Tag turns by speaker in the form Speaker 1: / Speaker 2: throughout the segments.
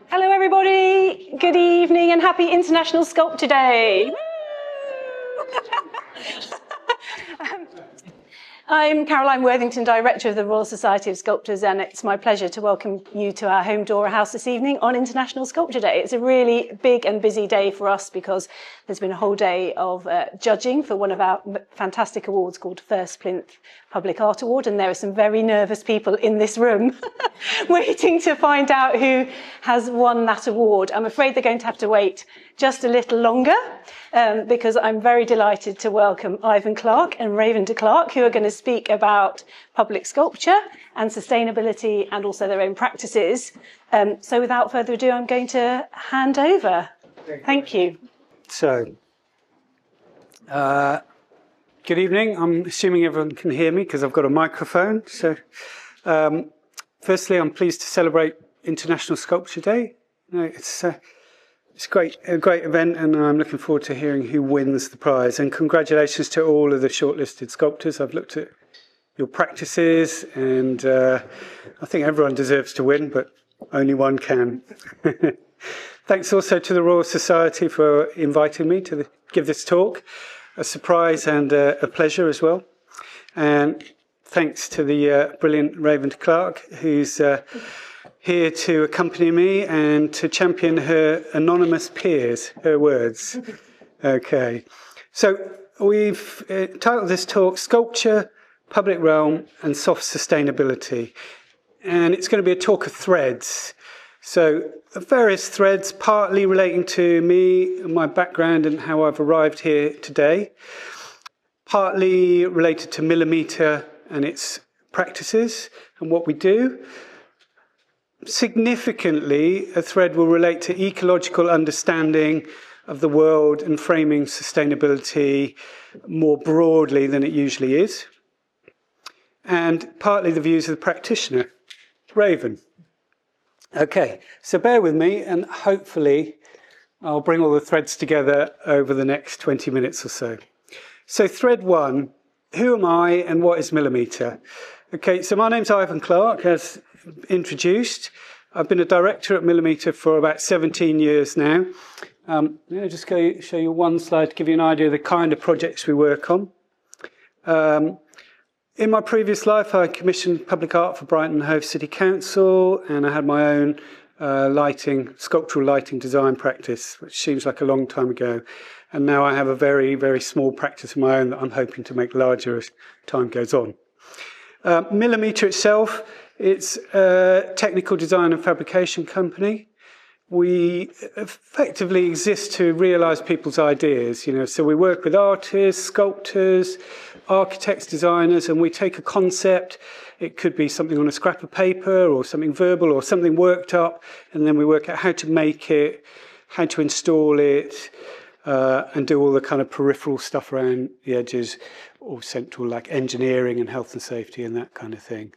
Speaker 1: Hello everybody, good evening and happy International Sculpture Day. I'm Caroline Worthington, Director of the Royal Society of Sculptors, and it's my pleasure to welcome you to our home Dora House this evening on International Sculpture Day. It's a really big and busy day for us because there's been a whole day of judging for one of our fantastic awards called First Plinth Public Art Award, and there are some very nervous people in this room waiting to find out who has won that award. I'm afraid they're going to have to wait just a little longer because I'm very delighted to welcome Ivan Clarke and Rayvenn Clarke, who are going to speak about public sculpture and sustainability and also their own practices. So without further ado, I'm going to hand over. Thank you.
Speaker 2: So, good evening. I'm assuming everyone can hear me because I've got a microphone. So, firstly, I'm pleased to celebrate International Sculpture Day. It's a great event, and I'm looking forward to hearing who wins the prize. And congratulations to all of the shortlisted sculptors. I've looked at your practices, and I think everyone deserves to win, but only one can. Thanks also to the Royal Society for inviting me to give this talk. A surprise and a pleasure as well. And thanks to the brilliant Rayvenn Clarke, who's here to accompany me and to champion her anonymous peers, her words. Okay. So we've titled this talk, Sculpture, Public Realm and Soft Sustainability. And it's going to be a talk of threads. So various threads, partly relating to me, my background and how I've arrived here today, partly related to Milimetre and its practices and what we do. Significantly, a thread will relate to ecological understanding of the world and framing sustainability more broadly than it usually is. And partly the views of the practitioner, Rayvenn. Okay, so bear with me and hopefully I'll bring all the threads together over the next 20 minutes or so. So thread one, who am I and what is Milimetre? Okay, so my name's Ivan Clarke, as introduced. I've been a director at Milimetre for about 17 years now. I'll just show you one slide to give you an idea of the kind of projects we work on. In my previous life, I commissioned public art for Brighton and Hove City Council, and I had my own sculptural lighting design practice, which seems like a long time ago. And now I have a very, very small practice of my own that I'm hoping to make larger as time goes on. Milimetre itself, it's a technical design and fabrication company. We effectively exist to realise people's ideas, so we work with artists, sculptors, architects, designers, and we take a concept. It could be something on a scrap of paper or something verbal or something worked up, and then we work out how to make it, how to install it, and do all the kind of peripheral stuff around the edges, or central, like engineering and health and safety and that kind of thing.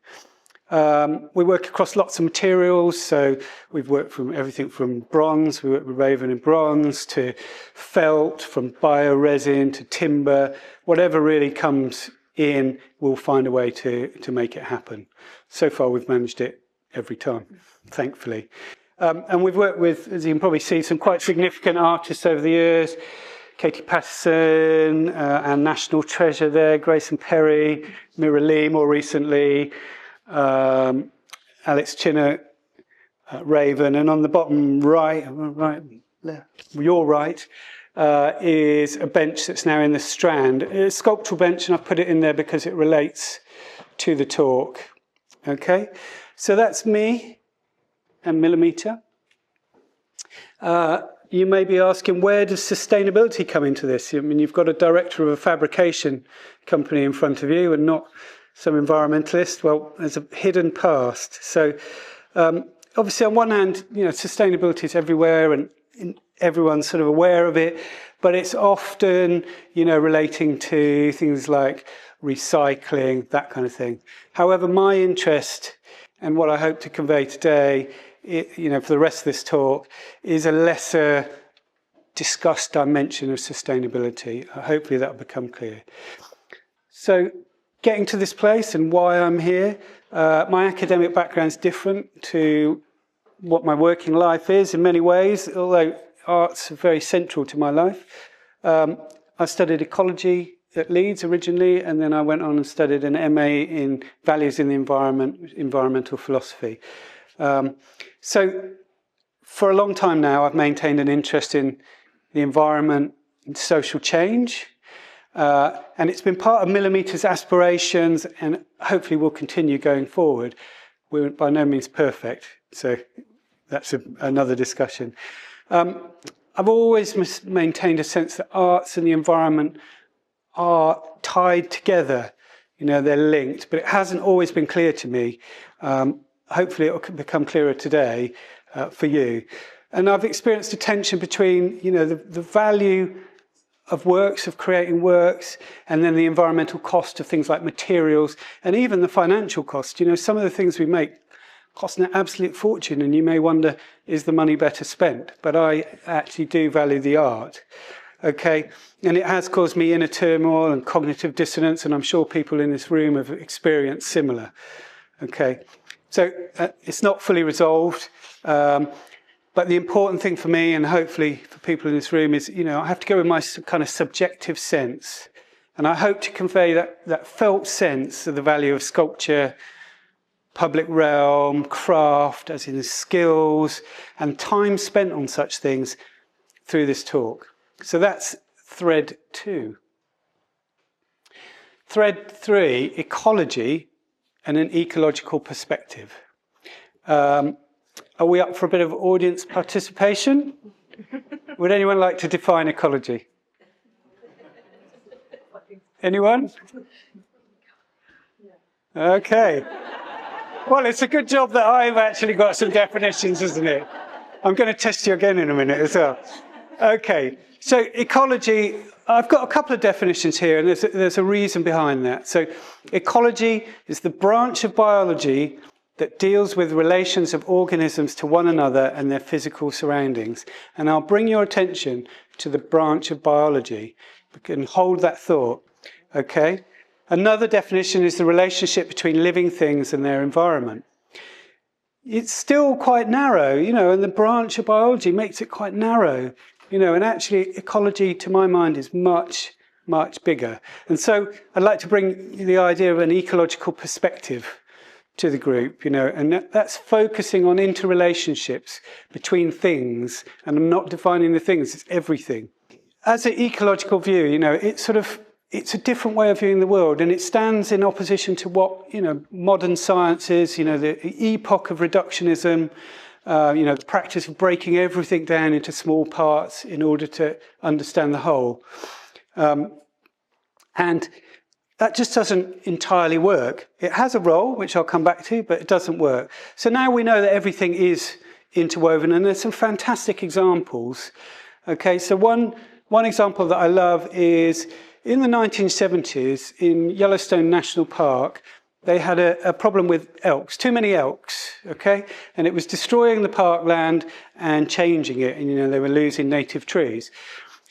Speaker 2: We work across lots of materials, so we've worked from everything from bronze, we work with Rayvenn in bronze, to felt, from bioresin to timber. Whatever really comes in, we'll find a way to make it happen. So far, we've managed it every time, thankfully. And we've worked with, as you can probably see, some quite significant artists over the years. Katie Patterson, our national treasure there, Grayson Perry, Mira Lee more recently, Alex Chinnock, Rayvenn, and on the bottom right, your right, is a bench that's now in the Strand. It's a sculptural bench, and I've put it in there because it relates to the talk. Okay, so that's me and Milimetre. You may be asking, where does sustainability come into this? I mean, you've got a director of a fabrication company in front of you and not some environmentalist. Well, there's a hidden past. So obviously, on one hand, sustainability is everywhere and everyone's sort of aware of it, but it's often, relating to things like recycling, that kind of thing. However, my interest and what I hope to convey today, for the rest of this talk, is a lesser discussed dimension of sustainability. Hopefully that will become clear. So getting to this place and why I'm here, my academic background is different to what my working life is in many ways, although art's very central to my life. I studied ecology at Leeds originally, and then I went on and studied an MA in values in the environment, environmental philosophy. So for a long time now, I've maintained an interest in the environment and social change. And it's been part of Milimetre's aspirations, and hopefully will continue going forward. We're by no means perfect, so that's another discussion. I've always maintained a sense that arts and the environment are tied together. You know, they're linked, but it hasn't always been clear to me. Hopefully it will become clearer today for you. And I've experienced a tension between, you know, the value of works, of creating works, and then the environmental cost of things like materials, and even the financial cost. You know, some of the things we make cost an absolute fortune, and you may wonder, is the money better spent? But I actually do value the art, okay? And it has caused me inner turmoil and cognitive dissonance, and I'm sure people in this room have experienced similar, okay? So it's not fully resolved, but the important thing for me, and hopefully for people in this room, is, you know, I have to go with my kind of subjective sense. And I hope to convey that felt sense of the value of sculpture, public realm, craft, as in skills, and time spent on such things through this talk. So that's thread 2. Thread 3, ecology and an ecological perspective. Are we up for a bit of audience participation? Would anyone like to define ecology? Anyone? Okay. Well, it's a good job that I've actually got some definitions, isn't it? I'm going to test you again in a minute as well. Okay. So ecology, I've got a couple of definitions here, and there's a reason behind that. So ecology is the branch of biology that deals with relations of organisms to one another and their physical surroundings. And I'll bring your attention to the branch of biology. We can hold that thought, okay? Another definition is the relationship between living things and their environment. It's still quite narrow, you know, and the branch of biology makes it quite narrow, you know, and actually ecology, to my mind, is much, much bigger. And so I'd like to bring the idea of an ecological perspective to the group, you know, and that's focusing on interrelationships between things, and I'm not defining the things, it's everything. As an ecological view, you know, it's a different way of viewing the world, and it stands in opposition to what, you know, modern science is, you know, the epoch of reductionism, you know, the practice of breaking everything down into small parts in order to understand the whole. And that just doesn't entirely work. It has a role, which I'll come back to, but it doesn't work. So now we know that everything is interwoven, and there's some fantastic examples. Okay, so one example that I love is in the 1970s in Yellowstone National Park, they had a problem with elks, too many elks, okay? And it was destroying the parkland and changing it, and, you know, they were losing native trees.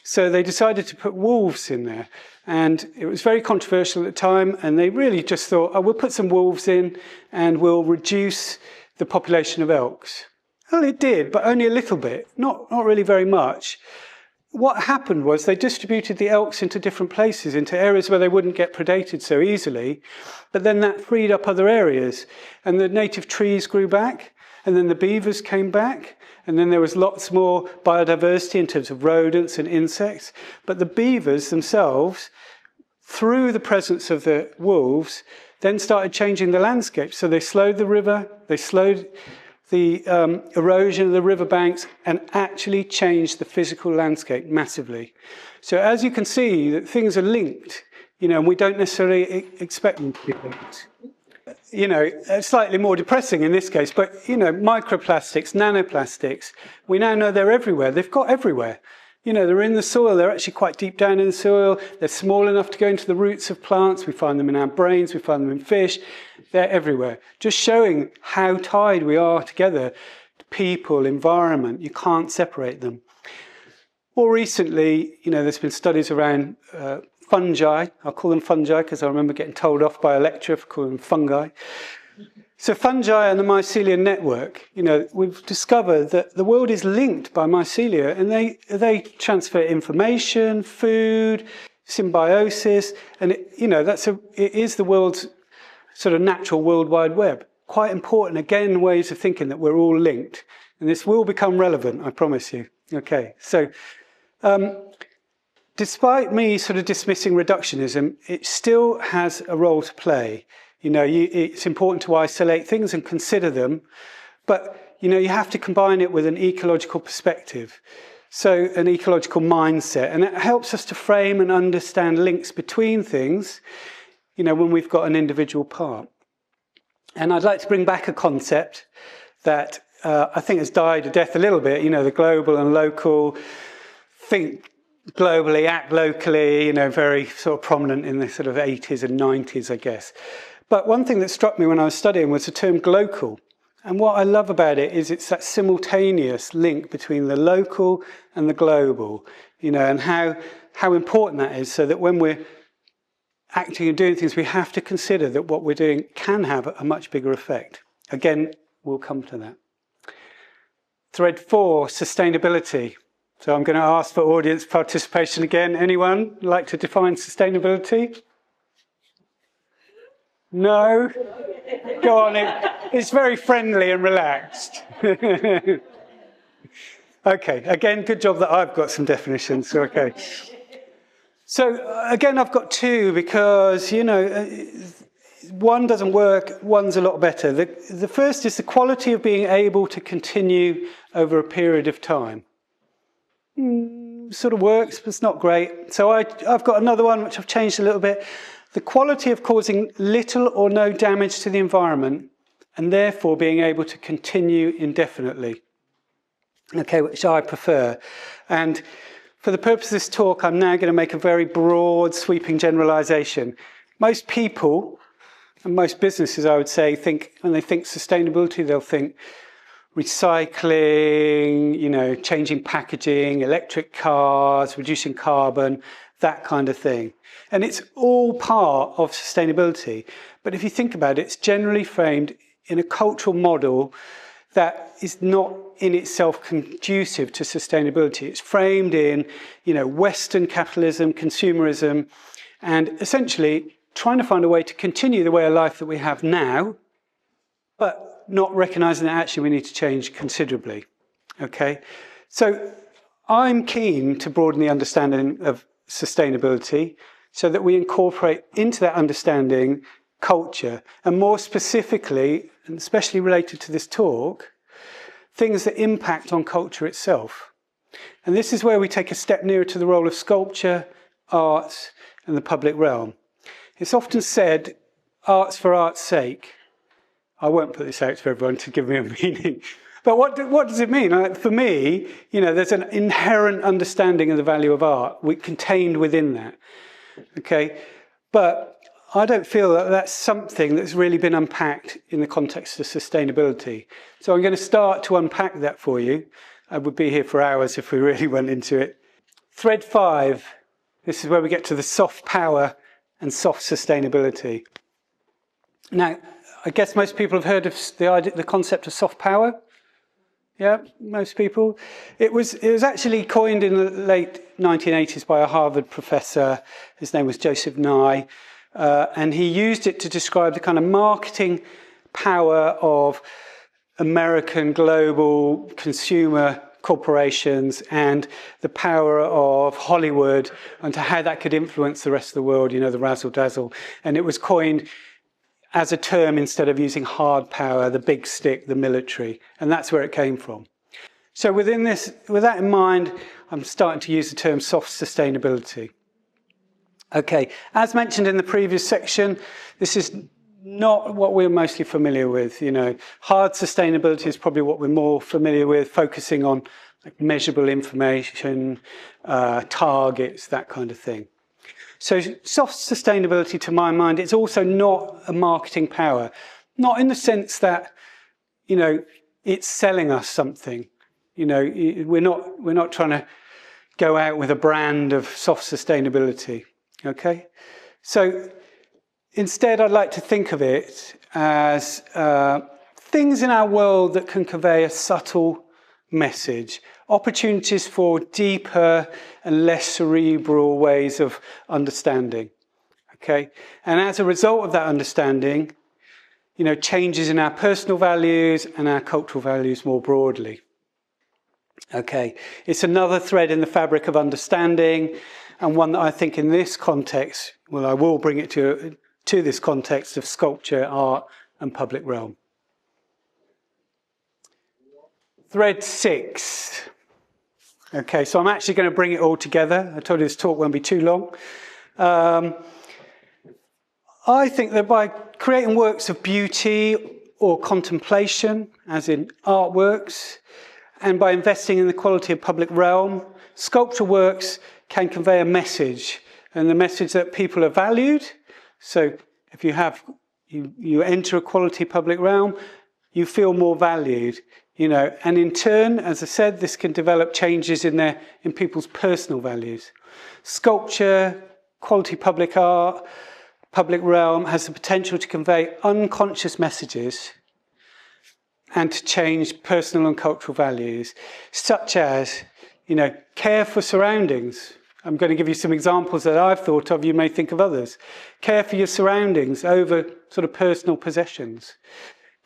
Speaker 2: So they decided to put wolves in there. And it was very controversial at the time, and they really just thought, oh, we'll put some wolves in and we'll reduce the population of elks. Well, it did, but only a little bit, not really very much. What happened was they distributed the elks into different places, into areas where they wouldn't get predated so easily, but then that freed up other areas, and the native trees grew back, and then the beavers came back, and then there was lots more biodiversity in terms of rodents and insects. But the beavers themselves, through the presence of the wolves, then started changing the landscape. So they slowed the river, they slowed the erosion of the riverbanks, and actually changed the physical landscape massively. So as you can see, that things are linked, you know, and we don't necessarily expect them to be linked. You know, slightly more depressing in this case, but, you know, microplastics, nanoplastics, we now know they're everywhere. They've got everywhere. You know, they're in the soil. They're actually quite deep down in the soil. They're small enough to go into the roots of plants. We find them in our brains. We find them in fish. They're everywhere. Just showing how tied we are together. People, environment, you can't separate them. More recently, you know, there's been studies around fungi. I'll call them fungi because I remember getting told off by a lecturer for calling them fungi. So fungi and the mycelial network, we've discovered that the world is linked by mycelia, and they transfer information, food, symbiosis, and it is the world's sort of natural World Wide Web. Quite important, again, ways of thinking that we're all linked, and this will become relevant, I promise you. Okay, so despite me sort of dismissing reductionism, it still has a role to play. It's important to isolate things and consider them, but, you have to combine it with an ecological perspective, so an ecological mindset, and it helps us to frame and understand links between things, when we've got an individual part. And I'd like to bring back a concept that I think has died a death a little bit, the global and local, think globally, act locally, very sort of prominent in the sort of 80s and 90s, I guess. But one thing that struck me when I was studying was the term glocal. And what I love about it is it's that simultaneous link between the local and the global, and how important that is, so that when we're acting and doing things, we have to consider that what we're doing can have a much bigger effect. Again, we'll come to that. Thread 4, sustainability. So I'm going to ask for audience participation again. Anyone like to define sustainability? No? Go on, it's very friendly and relaxed. Okay, again, good job that I've got some definitions. Okay. So again, I've got two because, one doesn't work, one's a lot better. The first is the quality of being able to continue over a period of time. Sort of works, but it's not great. So I've got another one which I've changed a little bit. The quality of causing little or no damage to the environment and therefore being able to continue indefinitely. Okay, which I prefer. And for the purpose of this talk, I'm now going to make a very broad, sweeping generalization. Most people and most businesses, I would say, when they think sustainability, they'll think recycling, changing packaging, electric cars, reducing carbon, that kind of thing. And it's all part of sustainability. But if you think about it, it's generally framed in a cultural model that is not in itself conducive to sustainability. It's framed in, Western capitalism, consumerism, and essentially trying to find a way to continue the way of life that we have now, but not recognizing that actually we need to change considerably. Okay? So I'm keen to broaden the understanding of sustainability so that we incorporate into that understanding culture, and more specifically, and especially related to this talk, things that impact on culture itself. And this is where we take a step nearer to the role of sculpture, arts, and the public realm. It's often said, art's for art's sake. I won't put this out for everyone to give me a meaning. But what does it mean? For me, there's an inherent understanding of the value of art contained within that. Okay? But I don't feel that that's something that's really been unpacked in the context of sustainability. So I'm going to start to unpack that for you. I would be here for hours if we really went into it. Thread 5. This is where we get to the soft power and soft sustainability. Now, I guess most people have heard of the concept of soft power. Yeah, most people. It was actually coined in the late 1980s by a Harvard professor. His name was Joseph Nye. And he used it to describe the kind of marketing power of American global consumer corporations and the power of Hollywood and to how that could influence the rest of the world, the razzle dazzle. And it was coined as a term instead of using hard power, the big stick, the military. And that's where it came from. So with that in mind, I'm starting to use the term soft sustainability. Okay, as mentioned in the previous section, this is not what we're mostly familiar with. Hard sustainability is probably what we're more familiar with, focusing on measurable information, targets, that kind of thing. So soft sustainability, to my mind, it's also not a marketing power, not in the sense that, it's selling us something. We're not trying to go out with a brand of soft sustainability. Okay, so instead I'd like to think of it as things in our world that can convey a subtle message, opportunities for deeper and less cerebral ways of understanding. Okay, and as a result of that understanding, changes in our personal values and our cultural values more broadly. Okay, it's another thread in the fabric of understanding, and one that I think in this context, well, I will bring it to this context of sculpture, art, and public realm. Thread 6. Okay, so I'm actually going to bring it all together. I told you this talk won't be too long. I think that by creating works of beauty or contemplation, as in artworks, and by investing in the quality of public realm, sculpture works can convey a message, and the message that people are valued. So if you enter a quality public realm, you feel more valued, and in turn, as I said, this can develop changes in people's personal values. Sculpture, quality public art, public realm has the potential to convey unconscious messages and to change personal and cultural values, such as, care for surroundings. I'm going to give you some examples that I've thought of. You may think of others. Care for your surroundings over sort of personal possessions.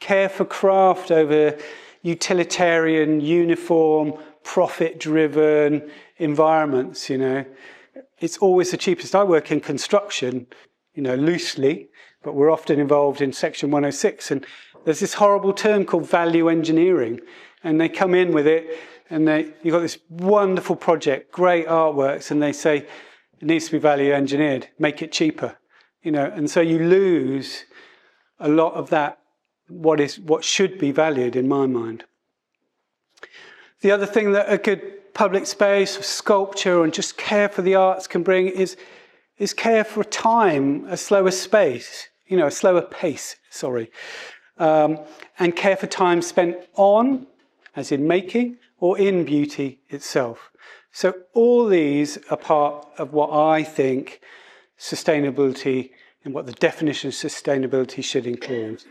Speaker 2: Care for craft over utilitarian, uniform, profit-driven environments, It's always the cheapest. I work in construction, loosely, but we're often involved in Section 106. And there's this horrible term called value engineering. And they come in with it, and you've got this wonderful project, great artworks, and they say, it needs to be value engineered, make it cheaper. And so you lose a lot of that, what should be valued in my mind. The other thing that a good public space, sculpture, and just care for the arts can bring is care for time, a slower space, a slower pace, and care for time spent on, as in making, or in beauty itself. So all these are part of what I think sustainability and what the definition of sustainability should include.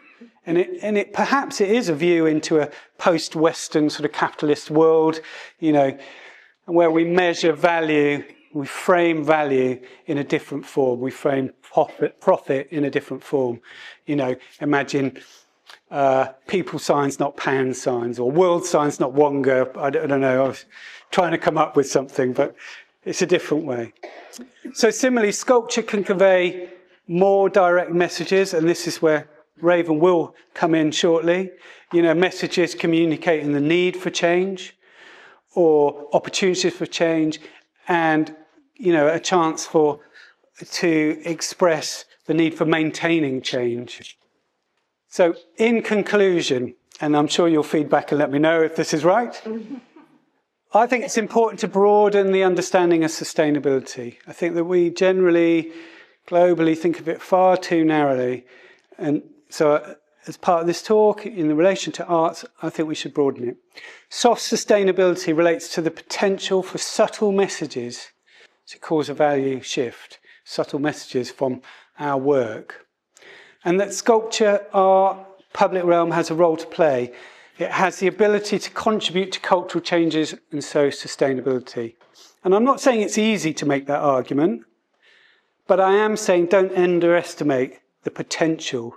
Speaker 2: And it perhaps it is a view into a post-Western sort of capitalist world, where we measure value, we frame value in a different form, we frame profit in a different form. Imagine people signs, not pound signs, or world signs, not wonga. I don't know. I was trying to come up with something, but it's a different way. So similarly, sculpture can convey more direct messages, and this is where Rayvenn will come in shortly. Messages communicating the need for change or opportunities for change, and a chance to express the need for maintaining change. So in conclusion, and I'm sure you'll feed back and let me know if this is right, I think it's important to broaden the understanding of sustainability. I think that we generally, globally, think of it far too narrowly. And so as part of this talk, in relation to arts, I think we should broaden it. Soft sustainability relates to the potential for subtle messages to cause a value shift, subtle messages from our work. And that sculpture, art, public realm has a role to play. It has the ability to contribute to cultural changes and so sustainability. And I'm not saying it's easy to make that argument, but I am saying don't underestimate the potential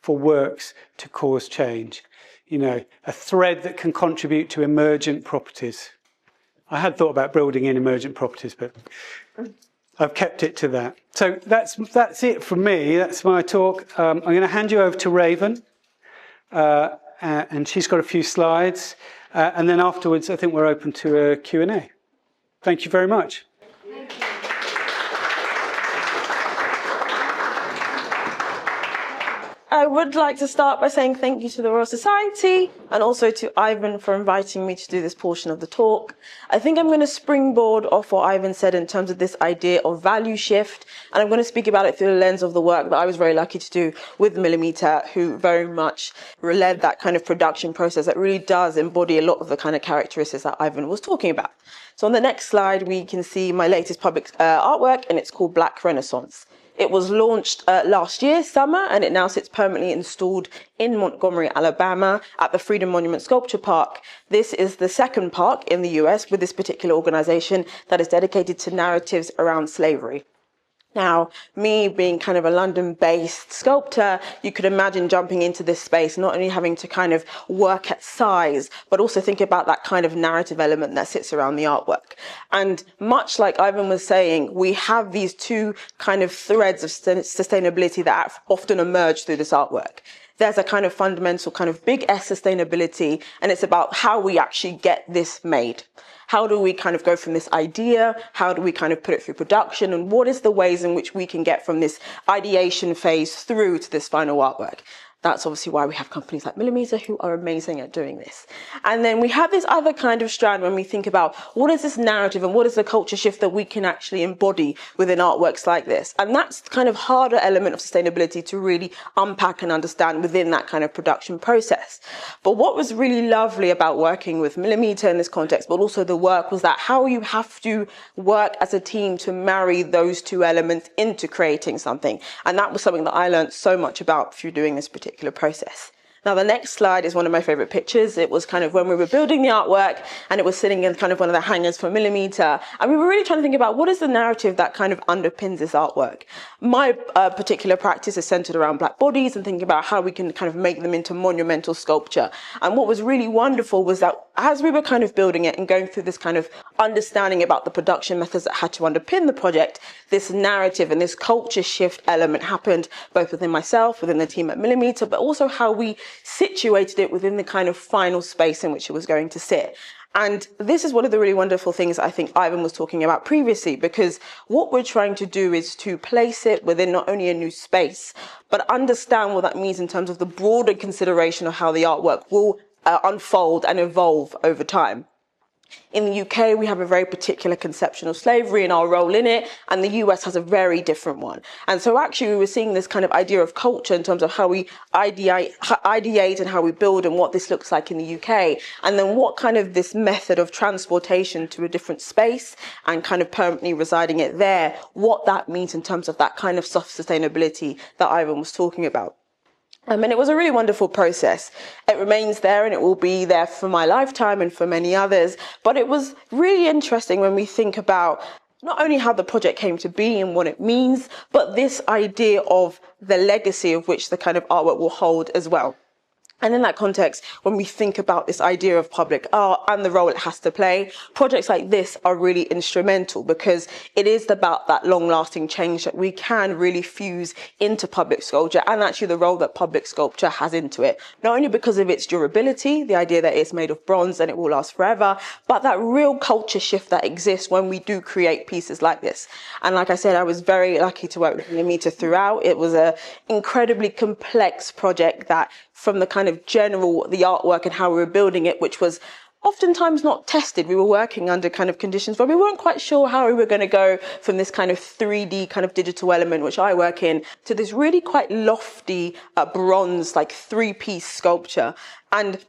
Speaker 2: for works to cause change. A thread that can contribute to emergent properties. I had thought about building in emergent properties, but I've kept it to that. So that's it from me. That's my talk. I'm going to hand you over to Rayvenn, and she's got a few slides. And then afterwards, I think we're open to a Q&A. Thank you very much.
Speaker 3: Thank you. I would like to start by saying thank you to the Royal Society and also to Ivan for inviting me to do this portion of the talk. I think I'm going to springboard off what Ivan said in terms of this idea of value shift, and I'm going to speak about it through the lens of the work that I was very lucky to do with Milimetre, who very much led that kind of production process that really does embody a lot of the kind of characteristics that Ivan was talking about. So on the next slide, we can see my latest public artwork, and it's called Black Renaissance. It was launched last year, summer, and it now sits permanently installed in Montgomery, Alabama, at the Freedom Monument Sculpture Park. This is the second park in the US with this particular organization that is dedicated to narratives around slavery. Now, me being kind of a London-based sculptor, you could imagine jumping into this space, not only having to kind of work at size, but also think about that kind of narrative element that sits around the artwork. And much like Ivan was saying, we have these two kind of threads of sustainability that often emerge through this artwork. There's a kind of fundamental kind of big S sustainability, and it's about how we actually get this made. How do we kind of go from this idea? How do we kind of put it through production? And what is the ways in which we can get from this ideation phase through to this final artwork? That's obviously why we have companies like Milimetre who are amazing at doing this. And then we have this other kind of strand when we think about what is this narrative and what is the culture shift that we can actually embody within artworks like this. And that's the kind of harder element of sustainability to really unpack and understand within that kind of production process. But what was really lovely about working with Milimetre in this context, but also the work, was that how you have to work as a team to marry those two elements into creating something. And that was something that I learned so much about through doing this particular process. Now, the next slide is one of my favorite pictures. It was kind of when we were building the artwork, and it was sitting in kind of one of the hangars for Milimetre. And we were really trying to think about what is the narrative that kind of underpins this artwork. My particular practice is centered around black bodies and thinking about how we can kind of make them into monumental sculpture. And what was really wonderful was that as we were kind of building it and going through this kind of understanding about the production methods that had to underpin the project, this narrative and this culture shift element happened both within myself, within the team at Milimetre, but also how we situated it within the kind of final space in which it was going to sit. And this is one of the really wonderful things I think Ivan was talking about previously, because what we're trying to do is to place it within not only a new space, but understand what that means in terms of the broader consideration of how the artwork will unfold and evolve over time. In the UK, we have a very particular conception of slavery and our role in it, and the US has a very different one. And so actually we were seeing this kind of idea of culture in terms of how we ideate and how we build and what this looks like in the UK, and then what kind of this method of transportation to a different space and kind of permanently residing it there, what that means in terms of that kind of soft sustainability that Ivan was talking about. And it was a really wonderful process. It remains there and it will be there for my lifetime and for many others. But it was really interesting when we think about not only how the project came to be and what it means, but this idea of the legacy of which the kind of artwork will hold as well. And in that context, when we think about this idea of public art and the role it has to play, projects like this are really instrumental, because it is about that long-lasting change that we can really fuse into public sculpture, and actually the role that public sculpture has into it. Not only because of its durability, the idea that it's made of bronze and it will last forever, but that real culture shift that exists when we do create pieces like this. And like I said, I was very lucky to work with Milimetre throughout. It was an incredibly complex project that, from the kind of the artwork and how we were building it, which was oftentimes not tested. We were working under kind of conditions where we weren't quite sure how we were going to go from this kind of 3D kind of digital element, which I work in, to this really quite lofty bronze, like 3-piece sculpture. And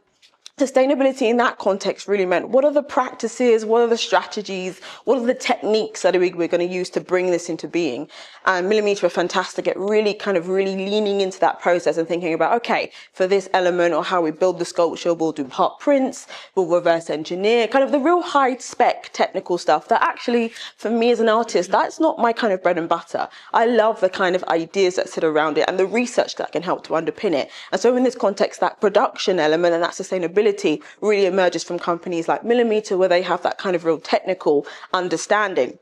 Speaker 3: sustainability in that context really meant, what are the practices, what are the strategies, what are the techniques that we're going to use to bring this into being? And Milimetre are fantastic at really leaning into that process and thinking about, okay, for this element or how we build the sculpture, we'll do part prints, we'll reverse engineer, kind of the real high spec technical stuff that actually, for me as an artist, that's not my kind of bread and butter. I love the kind of ideas that sit around it and the research that can help to underpin it. And so in this context, that production element and that sustainability really emerges from companies like Milimetre, where they have that kind of real technical understanding.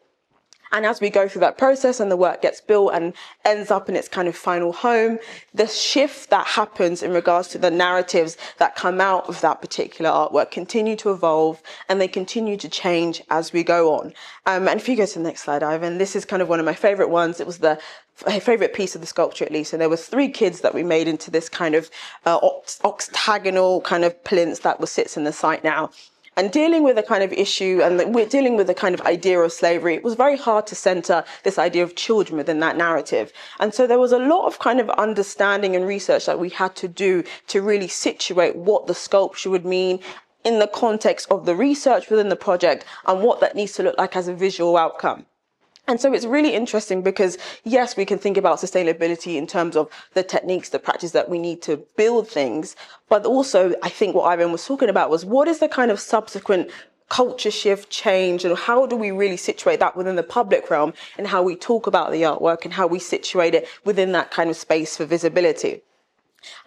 Speaker 3: And as we go through that process and the work gets built and ends up in its kind of final home, the shift that happens in regards to the narratives that come out of that particular artwork continue to evolve, and they continue to change as we go on. And if you go to the next slide, Ivan, this is kind of one of my favorite ones. It was the favorite piece of the sculpture, at least. And there was 3 kids that we made into this kind of octagonal kind of plinth that sits in the site now. And dealing with a kind of issue, and we're dealing with a kind of idea of slavery, it was very hard to center this idea of children within that narrative. And so there was a lot of kind of understanding and research that we had to do to really situate what the sculpture would mean in the context of the research within the project and what that needs to look like as a visual outcome. And so it's really interesting because, yes, we can think about sustainability in terms of the techniques, the practice that we need to build things. But also, I think what Rayvenn was talking about was what is the kind of subsequent culture shift, change, and how do we really situate that within the public realm and how we talk about the artwork and how we situate it within that kind of space for visibility.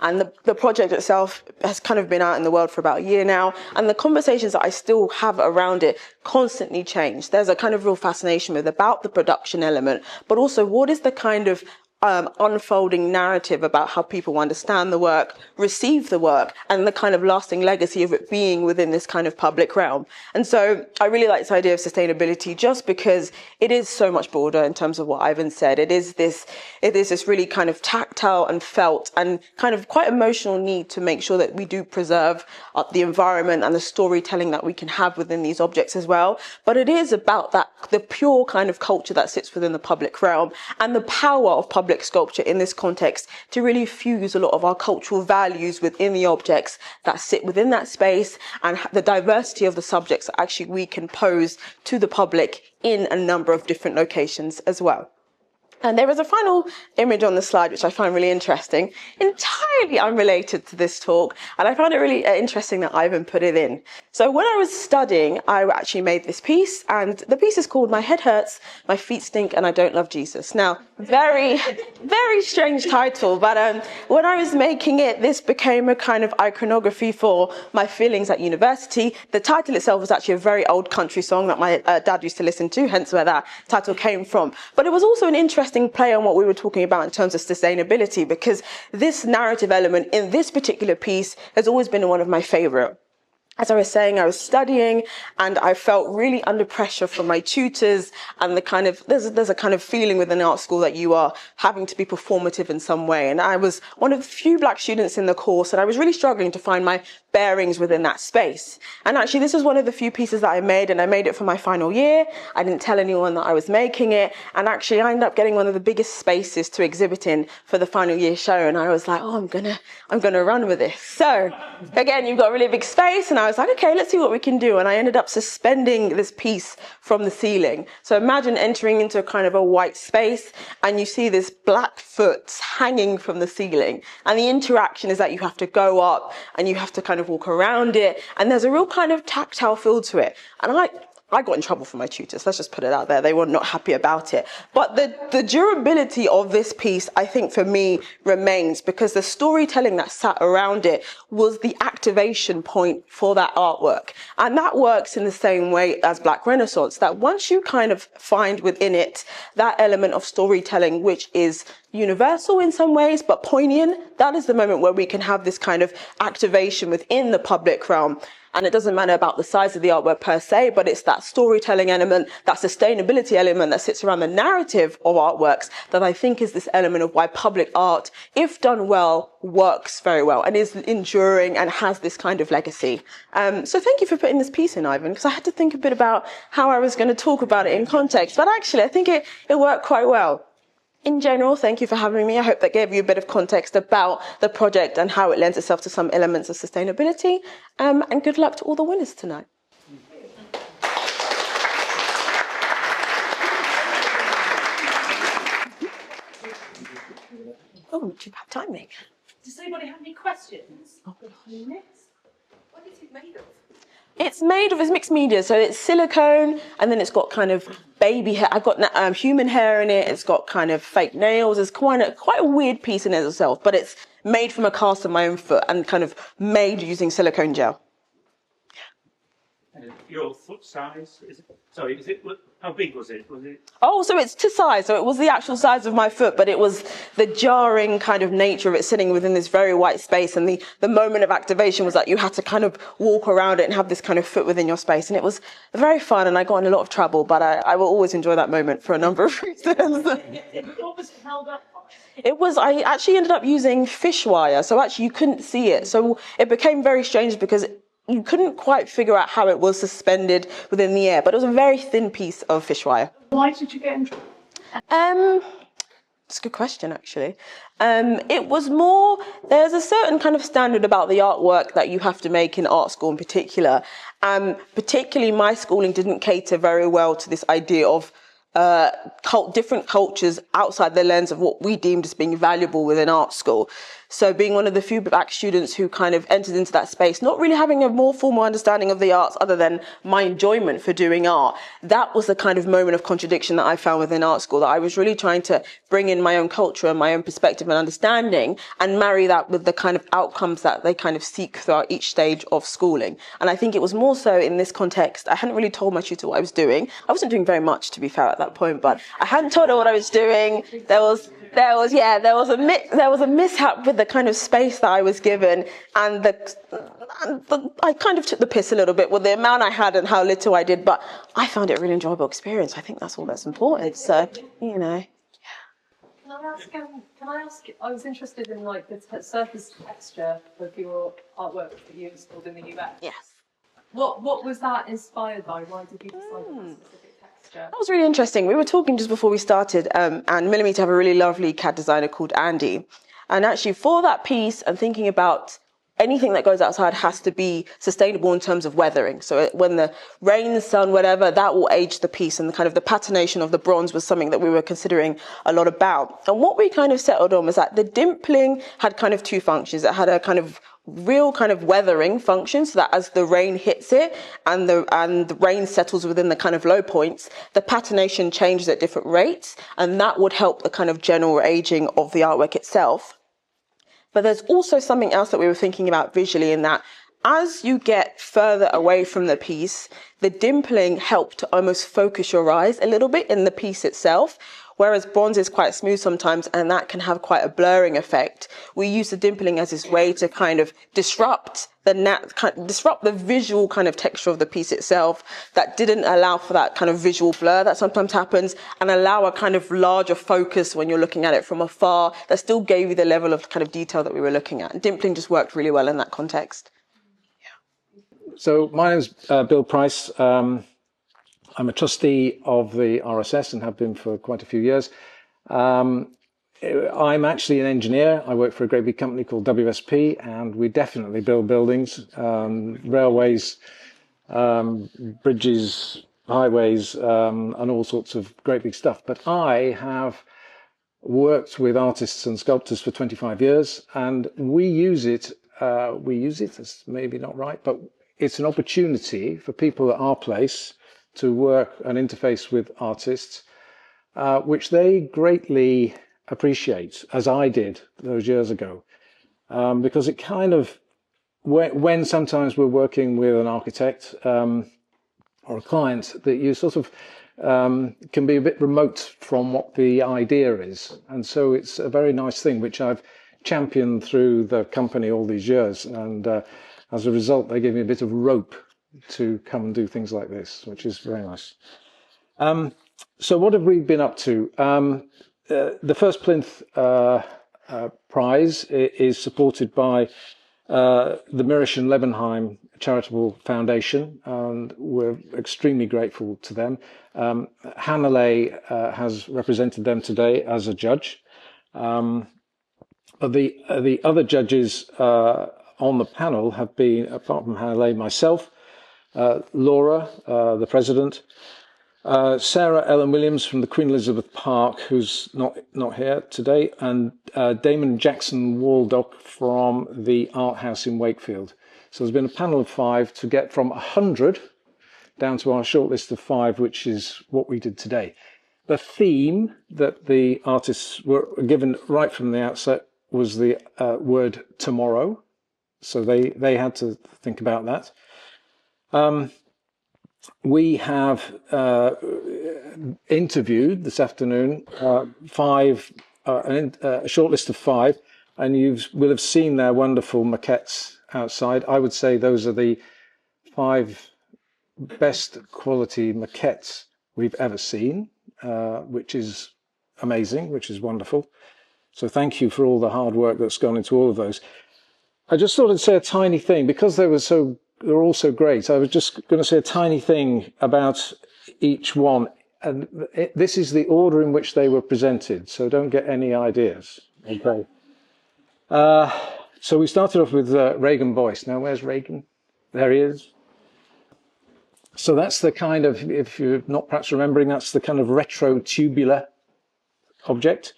Speaker 3: And the project itself has kind of been out in the world for about a year now. And the conversations that I still have around it constantly change. There's a kind of real fascination with about the production element, but also what is the kind of unfolding narrative about how people understand the work, receive the work, and the kind of lasting legacy of it being within this kind of public realm. And so I really like this idea of sustainability just because it is so much broader in terms of what Rayvenn said. It is this really kind of tactile and felt and kind of quite emotional need to make sure that we do preserve the environment and the storytelling that we can have within these objects as well. But it is about that, the pure kind of culture that sits within the public realm and the power of public sculpture in this context to really fuse a lot of our cultural values within the objects that sit within that space and the diversity of the subjects that actually we can pose to the public in a number of different locations as well. And there is a final image on the slide, which I find really interesting, entirely unrelated to this talk. And I found it really interesting that Rayvenn put it in. So when I was studying, I actually made this piece, and the piece is called My Head Hurts, My Feet Stink, and I Don't Love Jesus. Now, very, very strange title, but when I was making it, this became a kind of iconography for my feelings at university. The title itself was actually a very old country song that my dad used to listen to, hence where that title came from. But it was also an interesting play on what we were talking about in terms of sustainability, because this narrative element in this particular piece has always been one of my favorite. As I was saying, I was studying and I felt really under pressure from my tutors and the kind of, there's a kind of feeling within art school that you are having to be performative in some way. And I was one of the few black students in the course and I was really struggling to find my bearings within that space. And actually this is one of the few pieces that I made, and I made it for my final year. I didn't tell anyone that I was making it. And actually I ended up getting one of the biggest spaces to exhibit in for the final year show. And I was like, oh, I'm gonna run with this. So again, you've got a really big space, and I was like, okay, let's see what we can do. And I ended up suspending this piece from the ceiling. So imagine entering into a kind of a white space and you see this black foot hanging from the ceiling. And the interaction is that you have to go up and you have to kind of walk around it. And there's a real kind of tactile feel to it. And I got in trouble from my tutors. Let's just put it out there. They were not happy about it. But the durability of this piece, I think for me, remains because the storytelling that sat around it was the activation point for that artwork. And that works in the same way as Black Renaissance, that once you kind of find within it that element of storytelling, which is universal in some ways, but poignant, that is the moment where we can have this kind of activation within the public realm. And it doesn't matter about the size of the artwork per se, but it's that storytelling element, that sustainability element that sits around the narrative of artworks that I think is this element of why public art, if done well, works very well and is enduring and has this kind of legacy. So thank you for putting this piece in, Rayvenn, because I had to think a bit about how I was going to talk about it in context. But actually, I think it worked quite well. In general, thank you for having me. I hope that gave you a bit of context about the project and how it lends itself to some elements of sustainability. And good luck to all the winners tonight. Oh, do you have timing?
Speaker 1: Does anybody have any questions?
Speaker 3: Oh.
Speaker 1: What is it made of?
Speaker 3: It's mixed media, so it's silicone, and then it's got kind of baby hair. I've got human hair in it. It's got kind of fake nails. It's quite a weird piece in it itself, but it's made from a cast of my own foot and kind of made using silicone gel.
Speaker 4: Your foot size? How big was it?
Speaker 3: Oh, so it's to size. So it was the actual size of my foot, but it was the jarring kind of nature of it sitting within this very white space. And the moment of activation was that you had to kind of walk around it and have this kind of foot within your space. And it was very fun, and I got in a lot of trouble, but I will always enjoy that moment for a number of reasons.
Speaker 1: What was it held up by?
Speaker 3: I actually ended up using fish wire, so actually you couldn't see it. So it became very strange because you couldn't quite figure out how it was suspended within the air, but it was a very thin piece of fish wire.
Speaker 1: Why did you get in trouble?
Speaker 3: It's a good question, actually. It was more, there's a certain kind of standard about the artwork that you have to make in art school in particular. Particularly my schooling didn't cater very well to this idea of different cultures outside the lens of what we deemed as being valuable within art school. So being one of the few black students who kind of entered into that space, not really having a more formal understanding of the arts other than my enjoyment for doing art, that was the kind of moment of contradiction that I found within art school, that I was really trying to bring in my own culture and my own perspective and understanding and marry that with the kind of outcomes that they kind of seek throughout each stage of schooling. And I think it was more so in this context, I hadn't really told my tutor what I was doing. I wasn't doing very much, to be fair, at that point, but I hadn't told her what I was doing. There was a mishap with the kind of space that I was given, and I kind of took the piss a little bit with the amount I had and how little I did, but I found it a really enjoyable experience. I think that's all that's important. So, you know.
Speaker 5: Can I ask, I was interested in like the surface texture of your artwork that you installed in the US.
Speaker 3: Yes.
Speaker 5: What was that inspired by? Why did you decide on that specific texture?
Speaker 3: That was really interesting. We were talking just before we started, and Milimetre have a really lovely CAD designer called Andy. And actually for that piece, I'm thinking about anything that goes outside has to be sustainable in terms of weathering. So when the rain, the sun, whatever, that will age the piece, and the kind of the patination of the bronze was something that we were considering a lot about. And what we kind of settled on was that the dimpling had kind of two functions. It had a kind of real kind of weathering function, so that as the rain hits it and the rain settles within the kind of low points, the patination changes at different rates, and that would help the kind of general aging of the artwork itself. But there's also something else that we were thinking about visually, in that as you get further away from the piece, the dimpling helped to almost focus your eyes a little bit in the piece itself. Whereas bronze is quite smooth sometimes, and that can have quite a blurring effect. We use the dimpling as this way to kind of disrupt the visual kind of texture of the piece itself, that didn't allow for that kind of visual blur that sometimes happens, and allow a kind of larger focus when you're looking at it from afar that still gave you the level of kind of detail that we were looking at. And dimpling just worked really well in that context.
Speaker 6: So my name's Bill Price. I'm a trustee of the RSS and have been for quite a few years. I'm actually an engineer. I work for a great big company called WSP, and we definitely build buildings, railways, bridges, highways, and all sorts of great big stuff. But I have worked with artists and sculptors for 25 years, and we use it, it's maybe not right, but it's an opportunity for people at our place to work and interface with artists, which they greatly appreciate, as I did those years ago, because it kind of, when sometimes we're working with an architect or a client, that you sort of can be a bit remote from what the idea is. And so it's a very nice thing, which I've championed through the company all these years. And as a result, they give me a bit of rope to come and do things like this, which is very nice. So what have we been up to? The First Plinth Prize is supported by the Mirisch and Lebenheim Charitable Foundation, and we're extremely grateful to them. Shaleigha has represented them today as a judge. But the other judges on the panel have been, apart from Shaleigha, myself, Laura, the president, Sarah Ellen Williams from the Queen Elizabeth Park, who's not here today, and Damon Jackson Waldock from the Art House in Wakefield. So there's been a panel of 5 to get from 100 down to our short list of 5, which is what we did today. The theme that the artists were given right from the outset was the word tomorrow. So they had to think about that. We have interviewed this afternoon a short list of 5, and you will have seen their wonderful maquettes outside. I would say those are the 5 best quality maquettes we've ever seen, which is amazing, which is wonderful. So thank you for all the hard work that's gone into all of those. I just thought I'd say a tiny thing, because they're all so great. I was just going to say a tiny thing about each one. And this is the order in which they were presented, so don't get any ideas. Okay. So we started off with Rayvenn Boyce. Now, where's Rayvenn? There he is. So that's the kind of, if you're not perhaps remembering, that's the kind of retro tubular object.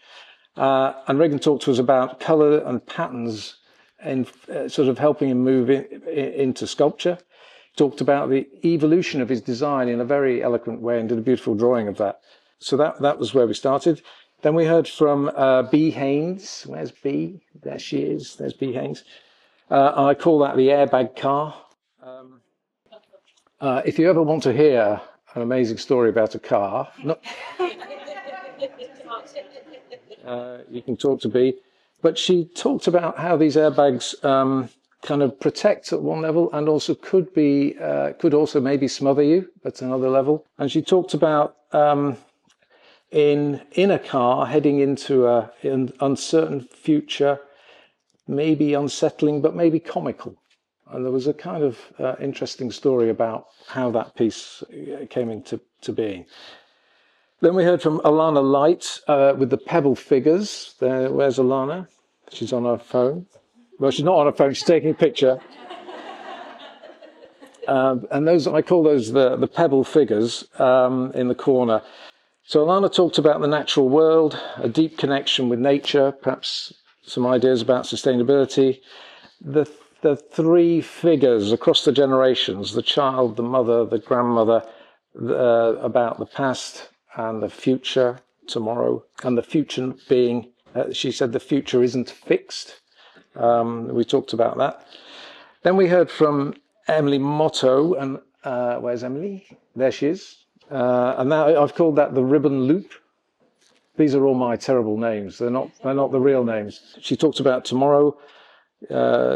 Speaker 6: And Rayvenn talked to us about colour and patterns and sort of helping him move into sculpture. Talked about the evolution of his design in a very eloquent way and did a beautiful drawing of that. So that was where we started. Then we heard from Bea Haynes. Where's Bea? There she is. There's Bea Haynes. I call that the airbag car. If you ever want to hear an amazing story about a car, you can talk to Bea. But she talked about how these airbags kind of protect at one level and also could also maybe smother you at another level. And she talked about in a car heading into an uncertain future, maybe unsettling, but maybe comical. And there was a kind of interesting story about how that piece came into being. Then we heard from Alana Light with the pebble figures. Where's Alana? She's on her phone. Well, she's not on her phone. She's taking a picture. And those, I call those the pebble figures in the corner. So Alana talked about the natural world, a deep connection with nature, perhaps some ideas about sustainability. The three figures across the generations, the child, the mother, the grandmother, about the past and the future, tomorrow, and the future being, she said the future isn't fixed. We talked about that. Then we heard from Emily Motto, and where's Emily? There she is. And now I've called that the ribbon loop. These are all my terrible names. They're not the real names. She talked about tomorrow,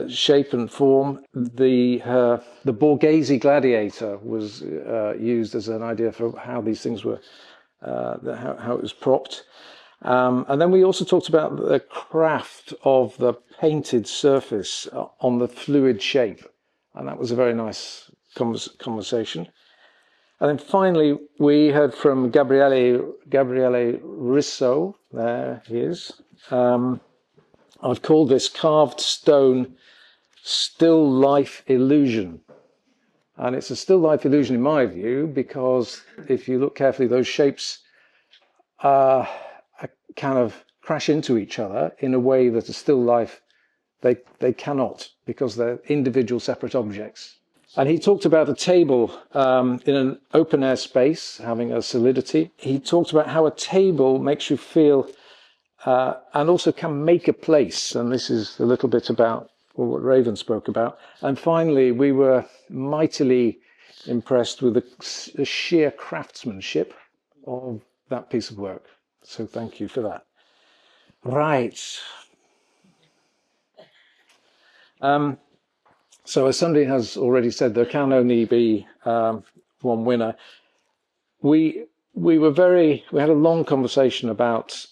Speaker 6: shape and form. The Borghese gladiator was used as an idea for how these things were, how it was propped. And then we also talked about the craft of the painted surface on the fluid shape. And that was a very nice conversation. And then finally, we heard from Gabriele Risso. There he is. I've called this carved stone still life illusion. And it's a still life illusion in my view, because if you look carefully, those shapes kind of crash into each other in a way that a still life, they cannot, because they're individual separate objects. And he talked about a table in an open air space having a solidity. He talked about how a table makes you feel and also can make a place. And this is a little bit about what Rayvenn spoke about. And finally, we were mightily impressed with the sheer craftsmanship of that piece of work. So thank you for that. Right. So as somebody has already said, there can only be one winner. We had a long conversation about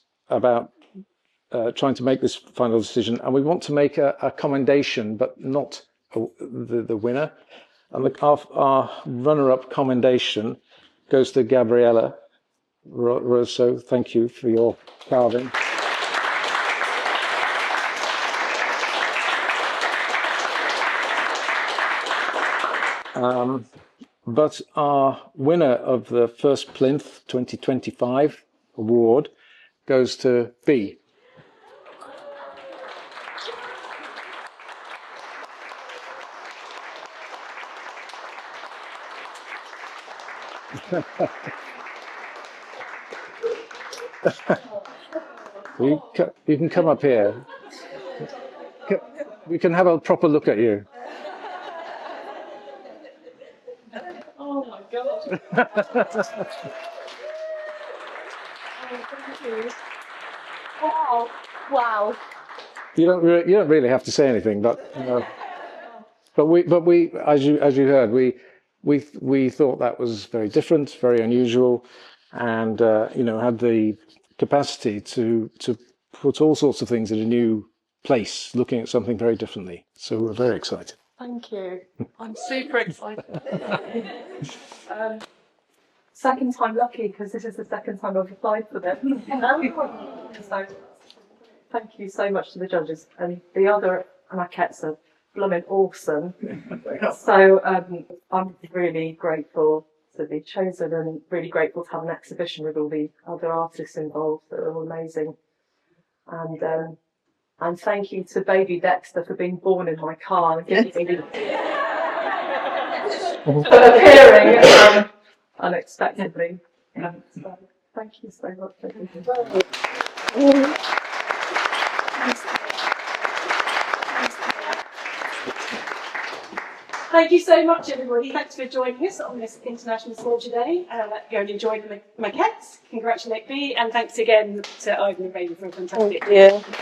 Speaker 6: trying to make this final decision, and we want to make a commendation, but not the winner. And our runner-up commendation goes to Gabriella Rosso. Thank you for your carving. But our winner of the First Plinth 2025 award goes to Bea. You can come up here. We can have a proper look at you.
Speaker 5: Oh my God. Wow. Wow.
Speaker 6: You don't really have to say anything, but we as you heard, we thought that was very different, very unusual, and had the capacity to put all sorts of things in a new place, looking at something very differently. So we're very excited.
Speaker 5: Thank you. I'm super excited. Second time lucky, because this is the second time I've applied for them. So thank you so much to the judges, and the other maquettes are blooming awesome. So I'm really grateful to be chosen and really grateful to have an exhibition with all the other artists involved that are all amazing. And thank you to baby Dexter for being born in my car and appearing unexpectedly. So, thank you so much.
Speaker 1: Thank you so much, everybody. Thanks for joining us on this International Sculpture Day. Go and enjoy the maquettes. Congratulate me, and thanks again to Ivan and Rayvenn for a fantastic.
Speaker 3: Thank you.